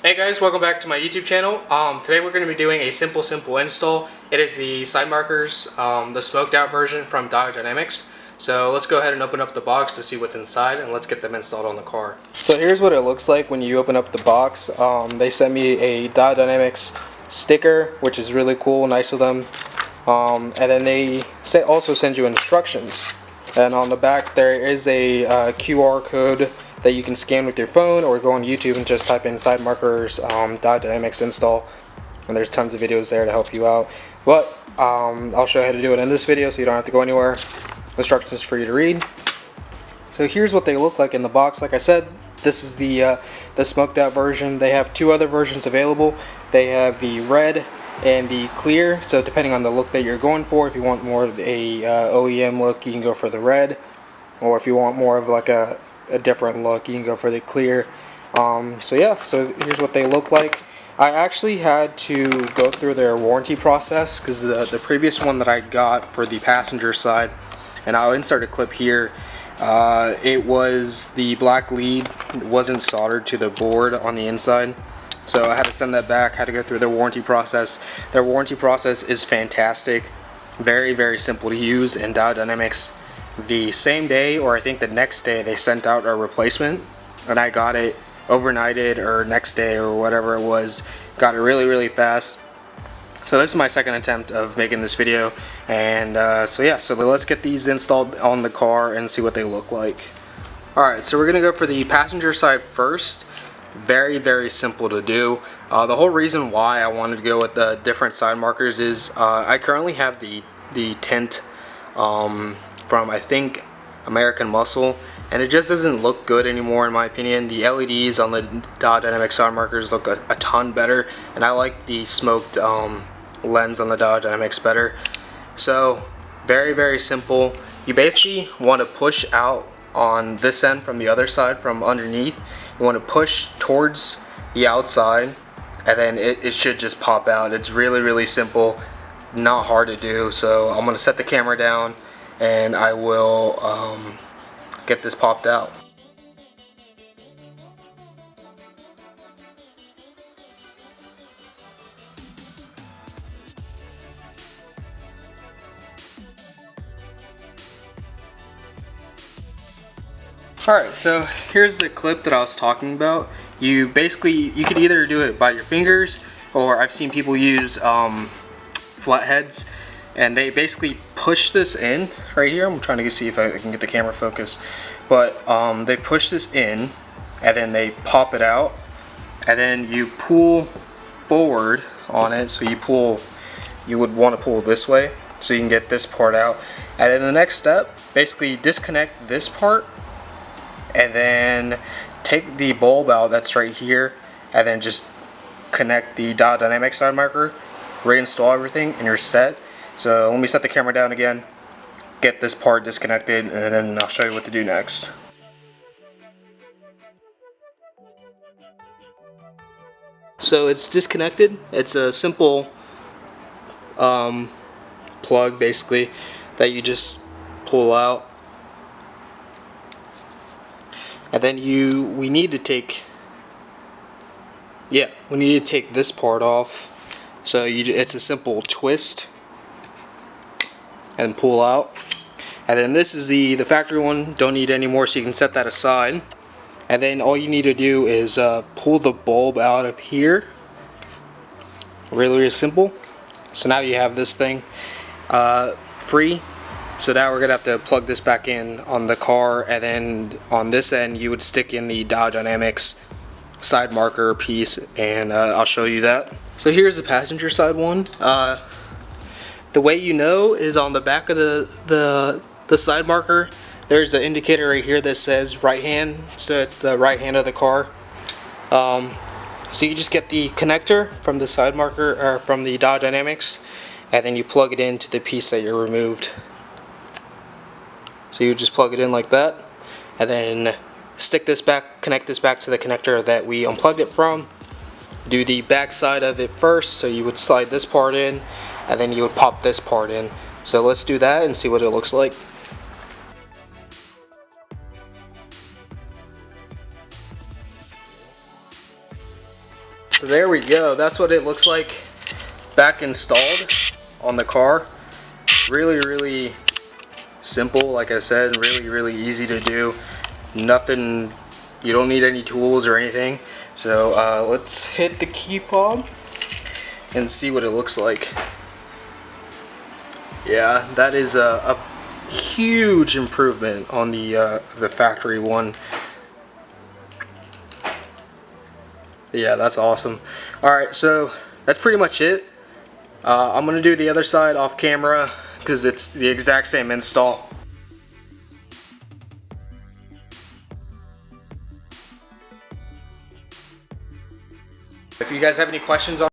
Hey guys, welcome back to my YouTube channel. Today we're going to be doing a simple install. It is the side markers, the smoked out version from Diode. So let's go ahead and open up the box to see what's inside, and let's get them installed on the car. So here's what it looks like when you open up the box. They sent me a Diode sticker, which is really cool, nice of them. And then they also send you instructions. And on the back there is a QR code that you can scan with your phone, or go on YouTube and just type in side markers Diode install, and there's tons of videos there to help you out. But I'll show you how to do it in this video so you don't have to go anywhere. Instructions for you to read. So here's what they look like in the box. Like I said, this is the smoked out version. They have two other versions available. They have the red and the clear, so depending on the look that you're going for, if you want more of a OEM look, you can go for the red, or if you want more of like a different look, you can go for the clear. So here's what they look like. I actually had to go through their warranty process because the previous one that I got for the passenger side, and I'll insert a clip here, it was the black lead wasn't soldered to the board on the inside. So I had to send that back, had to go through their warranty process. Their warranty process is fantastic, very, very simple to use, and Diode the same day, or I think the next day, they sent out a replacement, and I got it overnighted or next day or whatever it was. Got it really, really fast. So this is my second attempt of making this video, and so let's get these installed on the car and see what they look like. Alright, so we're gonna go for the passenger side first. Very, very simple to do. The whole reason why I wanted to go with the different side markers is I currently have the tint from, I think, American Muscle, and it just doesn't look good anymore in my opinion. The LEDs on the Diode side markers look a ton better, and I like the smoked lens on the Diode better. So very, very simple. You basically want to push out on this end from the other side, from underneath. You want to push towards the outside, and then it should just pop out. It's really, really simple, not hard to do. So I'm going to set the camera down, and I will get this popped out. Alright, so here's the clip that I was talking about. You could either do it by your fingers, or I've seen people use flatheads, and they basically push this in right here. I'm trying to see if I can get the camera focused, but they push this in, and then they pop it out, and then you pull forward on it. So you would want to pull this way so you can get this part out, and then the next step, basically disconnect this part, and then take the bulb out that's right here, and then just connect the Diode side marker, reinstall everything, and you're set. So let me set the camera down again, get this part disconnected, and then I'll show you what to do next. So it's disconnected. It's a simple plug basically that you just pull out. And then we need to take this part off. So it's a simple twist and pull out. And then this is the factory one, don't need any more, so you can set that aside. And then all you need to do is pull the bulb out of here. Really, really simple. So now you have this thing free. So now we're going to have to plug this back in on the car, and then on this end you would stick in the Diode side marker piece, and I'll show you that. So here's the passenger side one. The way you know is on the back of the side marker, there's an indicator right here that says right hand, so it's the right hand of the car. So you just get the connector from the side marker, or from the Diode, and then you plug it into the piece that you removed. So you just plug it in like that, and then stick this back, connect this back to the connector that we unplugged it from. Do the back side of it first, so you would slide this part in, and then you would pop this part in. So let's do that and see what it looks like. So there we go. That's what it looks like back installed on the car. Really simple, like I said, really easy to do. Nothing, you don't need any tools or anything. So let's hit the key fob and see what it looks like. Yeah, that is a huge improvement on the factory one. Yeah, that's awesome. Alright, so that's pretty much it. I'm going to do the other side off camera because it's the exact same install. If you guys have any questions on